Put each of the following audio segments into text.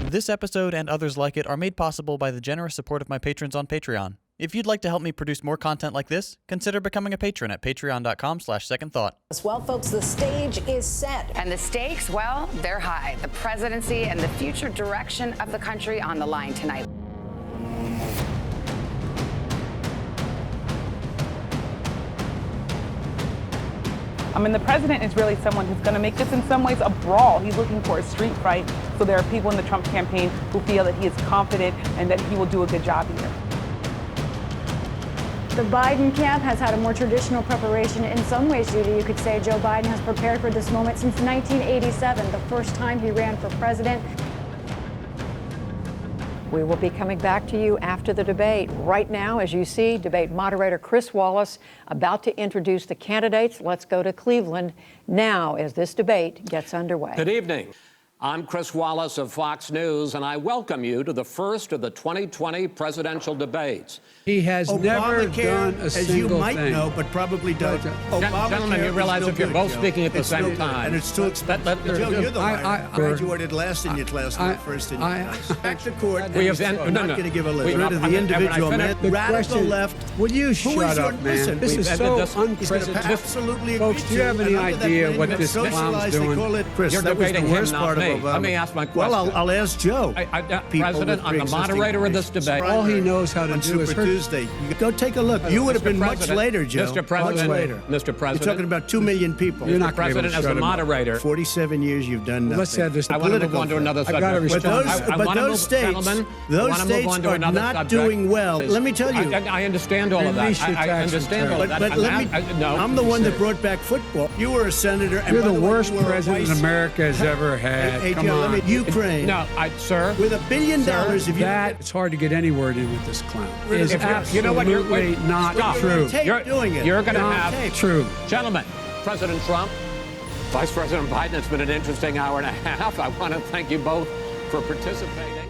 This episode and others like it are made possible by the generous support of my patrons on Patreon. If you'd like to help me produce more content like this, consider becoming a patron at patreon.com/secondthought. Well, folks, the stage is set. And the stakes, well, they're high. The presidency and the future direction of the country on the line tonight. The president is really someone who's going to make this in some ways a brawl. He's looking for a street fight. So there are people in the Trump campaign who feel that he is confident and that he will do a good job here. The Biden camp has had a more traditional preparation. In some ways, Judy, you could say Joe Biden has prepared for this moment since 1987, the first time he ran for president. We will be coming back to you after the debate. Right now, as you see, debate moderator Chris Wallace about to introduce the candidates. Let's go to Cleveland now as this debate gets underway. Good evening. I'm Chris Wallace of Fox News, and I welcome you to the first of the 2020 presidential debates. He has never done a single thing. As you might know, but probably don't. Gentlemen, you realize if you're both speaking at the same time. And it's too expensive. Joe, you're the one. I graduated last in your class, not first in your class. Back to court. We have I'm not going to give a list. Rid of the individual man. Radical left. Will you shut up, man? This is so unprecedented. Absolutely. Folks, do you have any idea what this clown's doing? You're debating him, not me. Let me ask my question. Well, I'll ask Joe. President, I'm the moderator of this debate. All he knows how to do is hurt. Tuesday. Go take a look. You would have been much later, Joe. Mr. President, much later. Mr. President. You're talking about 2 million people. You're not Mr. President, as the moderator. 47 years you've done nothing. Let's have this. I want to move on to another subject. But those states are not doing well. Let me tell you. I understand all of that. I understand all of that. But I'm the one that brought back football. You were a senator. You're the worst president America has ever had. Hey, Come on. Ukraine. No, sir. With $1 billion, it's hard to get any word in with this clown. It is absolutely not true. You're going to have true. Gentlemen, President Trump, Vice President Biden, it's been an interesting hour and a half. I want to thank you both for participating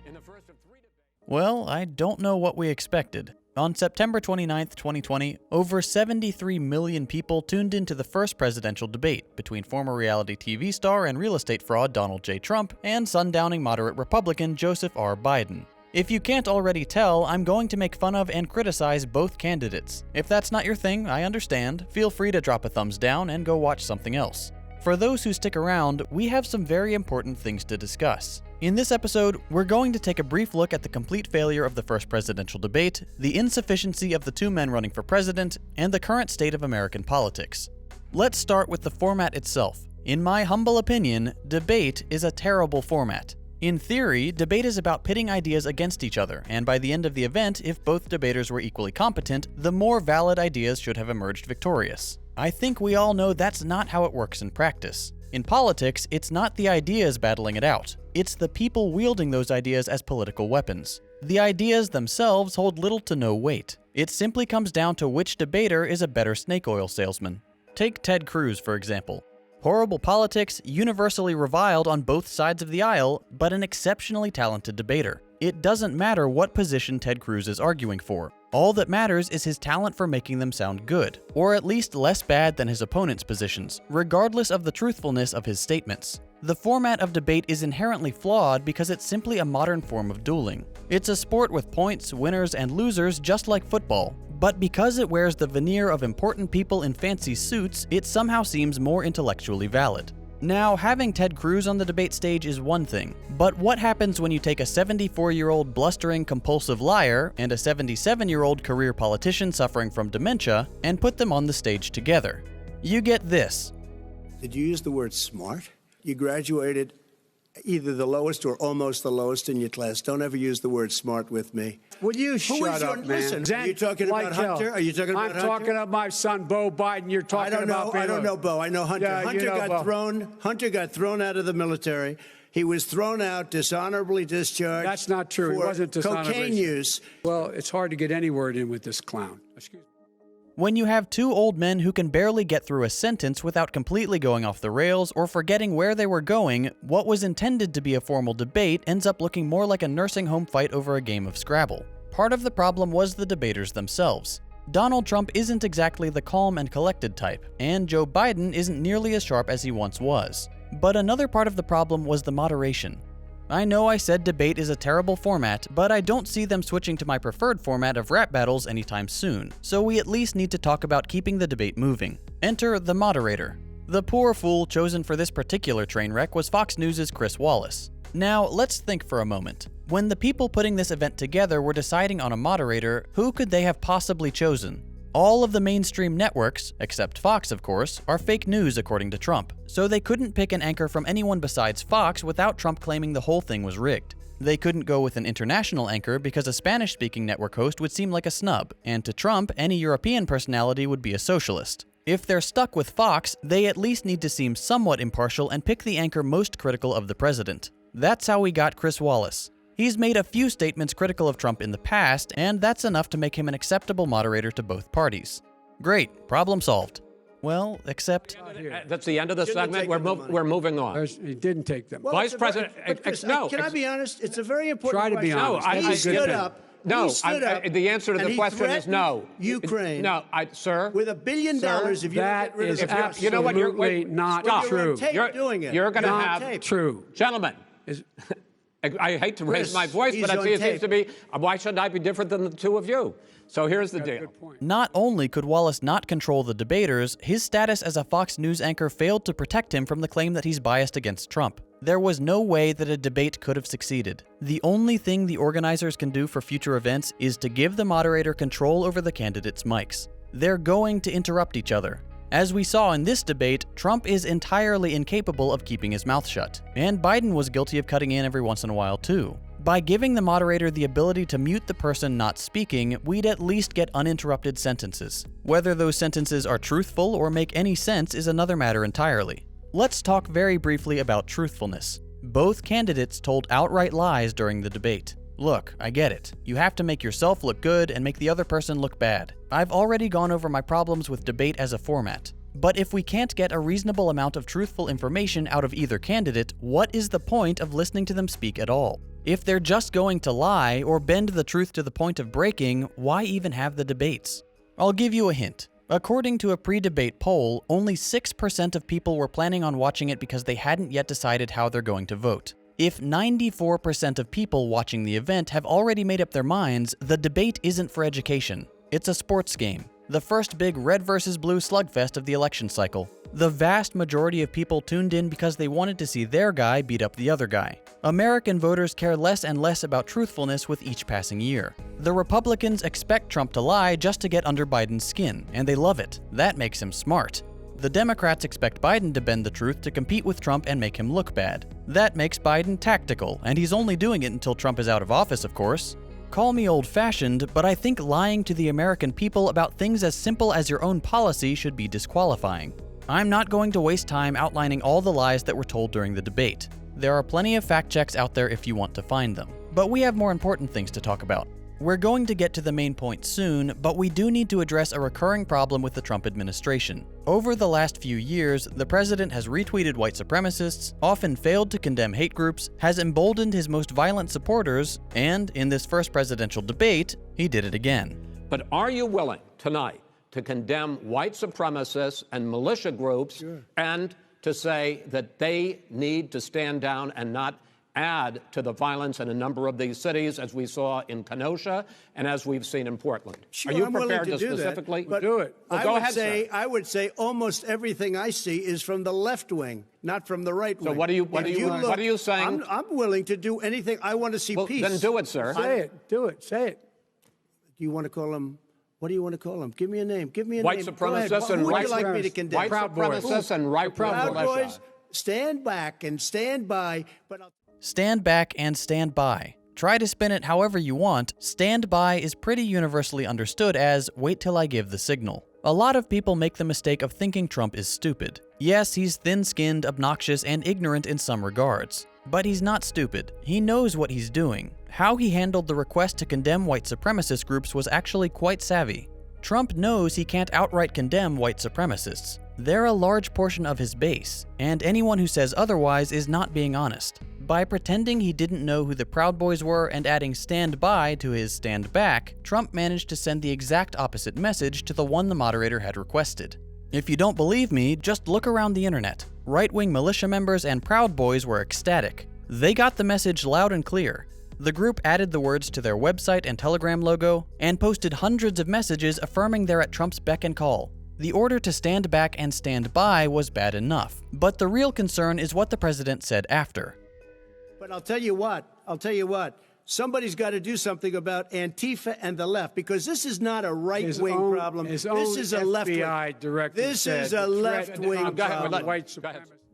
in the first of 3 debates. Well, I don't know what we expected. On September 29th, 2020, over 73 million people tuned into the first presidential debate between former reality TV star and real estate fraud Donald J. Trump and sundowning moderate Republican Joseph R. Biden. If you can't already tell, I'm going to make fun of and criticize both candidates. If that's not your thing, I understand. Feel free to drop a thumbs down and go watch something else. For those who stick around, we have some very important things to discuss. In this episode, we're going to take a brief look at the complete failure of the first presidential debate, the insufficiency of the 2 men running for president, and the current state of American politics. Let's start with the format itself. In my humble opinion, debate is a terrible format. In theory, debate is about pitting ideas against each other, and by the end of the event, if both debaters were equally competent, the more valid ideas should have emerged victorious. I think we all know that's not how it works in practice. In politics, it's not the ideas battling it out. It's the people wielding those ideas as political weapons. The ideas themselves hold little to no weight. It simply comes down to which debater is a better snake oil salesman. Take Ted Cruz, for example. Horrible politics, universally reviled on both sides of the aisle, but an exceptionally talented debater. It doesn't matter what position Ted Cruz is arguing for. All that matters is his talent for making them sound good, or at least less bad than his opponent's positions, regardless of the truthfulness of his statements. The format of debate is inherently flawed because it's simply a modern form of dueling. It's a sport with points, winners, and losers just like football. But because it wears the veneer of important people in fancy suits, it somehow seems more intellectually valid. Now, having Ted Cruz on the debate stage is one thing, but what happens when you take a 74-year-old blustering compulsive liar and a 77-year-old career politician suffering from dementia and put them on the stage together? You get this. Did you use the word smart? You graduated either the lowest or almost the lowest in your class. Don't ever use the word smart with me. Will you shut up, man? Listen, are you talking about Hunter? Are you talking about Hunter? I'm talking about my son, Bo Biden. You're talking about I don't know Bo. I know Hunter. Yeah, Hunter got thrown out of the military. He was thrown out, dishonorably discharged. That's not true. He wasn't dishonorably. Cocaine use. Well, it's hard to get any word in with this clown. Excuse me. When you have 2 old men who can barely get through a sentence without completely going off the rails or forgetting where they were going, what was intended to be a formal debate ends up looking more like a nursing home fight over a game of Scrabble. Part of the problem was the debaters themselves. Donald Trump isn't exactly the calm and collected type, and Joe Biden isn't nearly as sharp as he once was. But another part of the problem was the moderation. I know I said debate is a terrible format, but I don't see them switching to my preferred format of rap battles anytime soon, so we at least need to talk about keeping the debate moving. Enter the moderator. The poor fool chosen for this particular train wreck was Fox News' Chris Wallace. Now, let's think for a moment. When the people putting this event together were deciding on a moderator, who could they have possibly chosen? All of the mainstream networks, except Fox of course, are fake news according to Trump, so they couldn't pick an anchor from anyone besides Fox without Trump claiming the whole thing was rigged. They couldn't go with an international anchor because a Spanish-speaking network host would seem like a snub, and to Trump, any European personality would be a socialist. If they're stuck with Fox, they at least need to seem somewhat impartial and pick the anchor most critical of the president. That's how we got Chris Wallace. He's made a few statements critical of Trump in the past, and that's enough to make him an acceptable moderator to both parties. Great, problem solved. Well, except... That's the end of the segment. We're moving on. He didn't take them. Well, Vice President, no. Can I be honest? It's a very important Try to be question. honest. He stood up. No, he stood up, the answer to and the he question is no. Ukraine. No, sir. With $1 billion, if you don't get rid of the absolutely you know what, you're not stop. true. You're doing it. You're going to Not have... True. Gentlemen, I hate to raise my voice, but it seems to be, why should I be different than the two of you? So here's the deal. Not only could Wallace not control the debaters, his status as a Fox News anchor failed to protect him from the claim that he's biased against Trump. There was no way that a debate could have succeeded. The only thing the organizers can do for future events is to give the moderator control over the candidates' mics. They're going to interrupt each other. As we saw in this debate, Trump is entirely incapable of keeping his mouth shut, and Biden was guilty of cutting in every once in a while too. By giving the moderator the ability to mute the person not speaking, we'd at least get uninterrupted sentences. Whether those sentences are truthful or make any sense is another matter entirely. Let's talk very briefly about truthfulness. Both candidates told outright lies during the debate. Look, I get it. You have to make yourself look good and make the other person look bad. I've already gone over my problems with debate as a format. But if we can't get a reasonable amount of truthful information out of either candidate, what is the point of listening to them speak at all? If they're just going to lie or bend the truth to the point of breaking, why even have the debates? I'll give you a hint. According to a pre-debate poll, only 6% of people were planning on watching it because they hadn't yet decided how they're going to vote. If 94% of people watching the event have already made up their minds, the debate isn't for education. It's a sports game. The first big red versus blue slugfest of the election cycle. The vast majority of people tuned in because they wanted to see their guy beat up the other guy. American voters care less and less about truthfulness with each passing year. The Republicans expect Trump to lie just to get under Biden's skin, and they love it. That makes him smart. The Democrats expect Biden to bend the truth to compete with Trump and make him look bad. That makes Biden tactical, and he's only doing it until Trump is out of office, of course. Call me old-fashioned, but I think lying to the American people about things as simple as your own policy should be disqualifying. I'm not going to waste time outlining all the lies that were told during the debate. There are plenty of fact checks out there if you want to find them. But we have more important things to talk about. We're going to get to the main point soon, but we do need to address a recurring problem with the Trump administration. Over the last few years, the president has retweeted white supremacists, often failed to condemn hate groups, has emboldened his most violent supporters, and in this first presidential debate, he did it again. But are you willing tonight to condemn white supremacists and militia groups and to say that they need to stand down and not add to the violence in a number of these cities, as we saw in Kenosha and as we've seen in Portland? Sure, are you I'm prepared willing to do specifically that, but do it? Well, I go would ahead, say, sir. I would say almost everything I see is from the left wing, not from the right wing. So what are you saying? I'm willing to do anything. I want to see peace. Then do it, sir. Say it. Do it. Say it. Do you want to call them? What do you want to call them? Give me a name. Give me a White name. supremacists and Who would white you like me to condemn? White supremacists and right Proud militia. Boys, stand back and stand by. But Stand back and stand by. Try to spin it however you want. Stand by is pretty universally understood as wait till I give the signal. A lot of people make the mistake of thinking Trump is stupid. Yes, he's thin-skinned, obnoxious, and ignorant in some regards. But he's not stupid. He knows what he's doing. How he handled the request to condemn white supremacist groups was actually quite savvy. Trump knows he can't outright condemn white supremacists. They're a large portion of his base, and anyone who says otherwise is not being honest. By pretending he didn't know who the Proud Boys were and adding stand by to his stand back, Trump managed to send the exact opposite message to the one the moderator had requested. If you don't believe me, just look around the internet. Right-wing militia members and Proud Boys were ecstatic. They got the message loud and clear. The group added the words to their website and Telegram logo and posted hundreds of messages affirming they're at Trump's beck and call. The order to stand back and stand by was bad enough, but the real concern is what the president said after. But I'll tell you what, somebody's got to do something about Antifa and the left, because this is not a right-wing problem. This is a left-wing. This is a left-wing problem.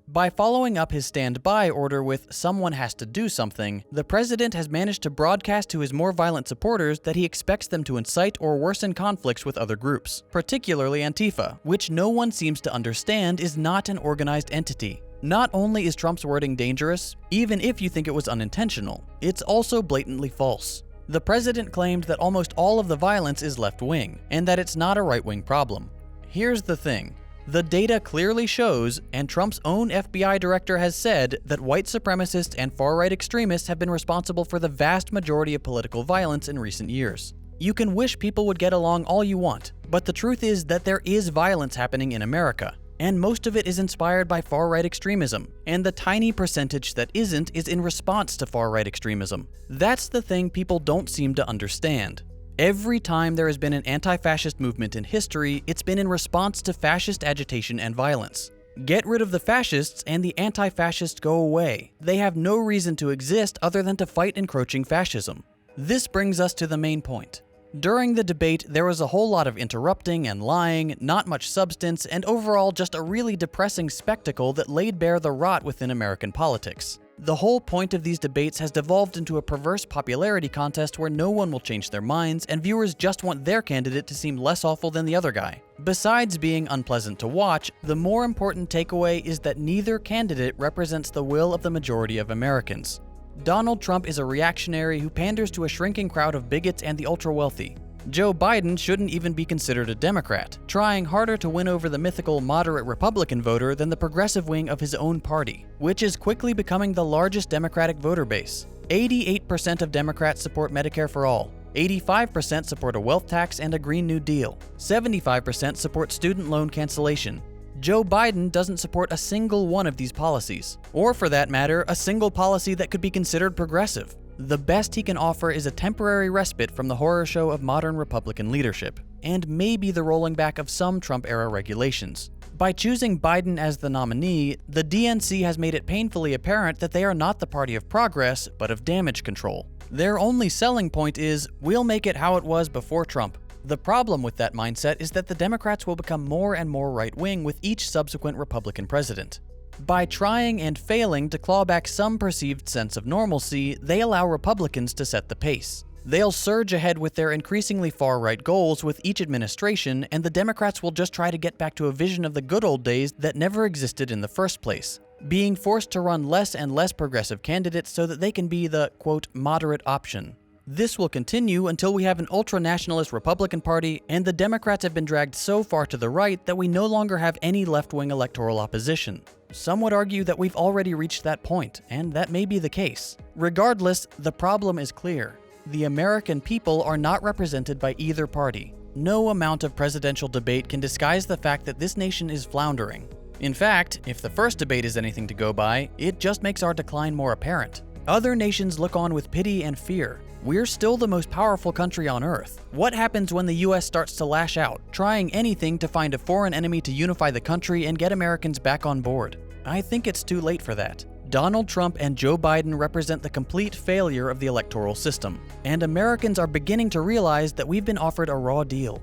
By following up his stand-by order with "someone has to do something," the president has managed to broadcast to his more violent supporters that he expects them to incite or worsen conflicts with other groups, particularly Antifa, which no one seems to understand is not an organized entity. Not only is Trump's wording dangerous, even if you think it was unintentional, it's also blatantly false. The president claimed that almost all of the violence is left-wing, and that it's not a right-wing problem. Here's the thing. The data clearly shows, and Trump's own FBI director has said, that white supremacists and far-right extremists have been responsible for the vast majority of political violence in recent years. You can wish people would get along all you want, but the truth is that there is violence happening in America, and most of it is inspired by far-right extremism, and the tiny percentage that isn't is in response to far-right extremism. That's the thing people don't seem to understand. Every time there has been an anti-fascist movement in history, it's been in response to fascist agitation and violence. Get rid of the fascists and the anti-fascists go away. They have no reason to exist other than to fight encroaching fascism. This brings us to the main point. During the debate, there was a whole lot of interrupting and lying, not much substance, and overall just a really depressing spectacle that laid bare the rot within American politics. The whole point of these debates has devolved into a perverse popularity contest where no one will change their minds and viewers just want their candidate to seem less awful than the other guy. Besides being unpleasant to watch, the more important takeaway is that neither candidate represents the will of the majority of Americans. Donald Trump is a reactionary who panders to a shrinking crowd of bigots and the ultra-wealthy. Joe Biden shouldn't even be considered a Democrat, trying harder to win over the mythical moderate Republican voter than the progressive wing of his own party, which is quickly becoming the largest Democratic voter base. 88% of Democrats support Medicare for all, 85% support a wealth tax and a Green New Deal, 75% support student loan cancellation. Joe Biden doesn't support a single one of these policies, or for that matter, a single policy that could be considered progressive. The best he can offer is a temporary respite from the horror show of modern Republican leadership, and maybe the rolling back of some Trump-era regulations. By choosing Biden as the nominee, the DNC has made it painfully apparent that they are not the party of progress, but of damage control. Their only selling point is, we'll make it how it was before Trump. The problem with that mindset is that the Democrats will become more and more right-wing with each subsequent Republican president. By trying and failing to claw back some perceived sense of normalcy, they allow Republicans to set the pace. They'll surge ahead with their increasingly far-right goals with each administration, and the Democrats will just try to get back to a vision of the good old days that never existed in the first place, being forced to run less and less progressive candidates so that they can be the, quote, moderate option. This will continue until we have an ultra-nationalist Republican Party, and the Democrats have been dragged so far to the right that we no longer have any left-wing electoral opposition. Some would argue that we've already reached that point, and that may be the case. Regardless, the problem is clear. The American people are not represented by either party. No amount of presidential debate can disguise the fact that this nation is floundering. In fact, if the first debate is anything to go by, it just makes our decline more apparent. Other nations look on with pity and fear. We're still the most powerful country on Earth. What happens when the US starts to lash out, trying anything to find a foreign enemy to unify the country and get Americans back on board? I think it's too late for that. Donald Trump and Joe Biden represent the complete failure of the electoral system, and Americans are beginning to realize that we've been offered a raw deal.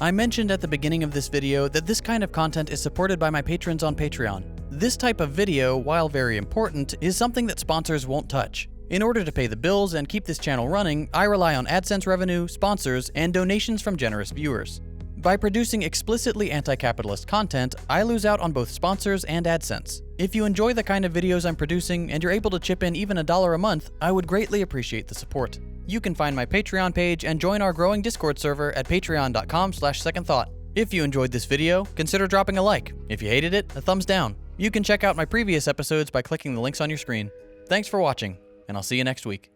I mentioned at the beginning of this video that this kind of content is supported by my patrons on Patreon. This type of video, while very important, is something that sponsors won't touch. In order to pay the bills and keep this channel running, I rely on AdSense revenue, sponsors, and donations from generous viewers. By producing explicitly anti-capitalist content, I lose out on both sponsors and AdSense. If you enjoy the kind of videos I'm producing and you're able to chip in even $1 a month, I would greatly appreciate the support. You can find my Patreon page and join our growing Discord server at patreon.com/secondthought. If you enjoyed this video, consider dropping a like. If you hated it, a thumbs down. You can check out my previous episodes by clicking the links on your screen. Thanks for watching, and I'll see you next week.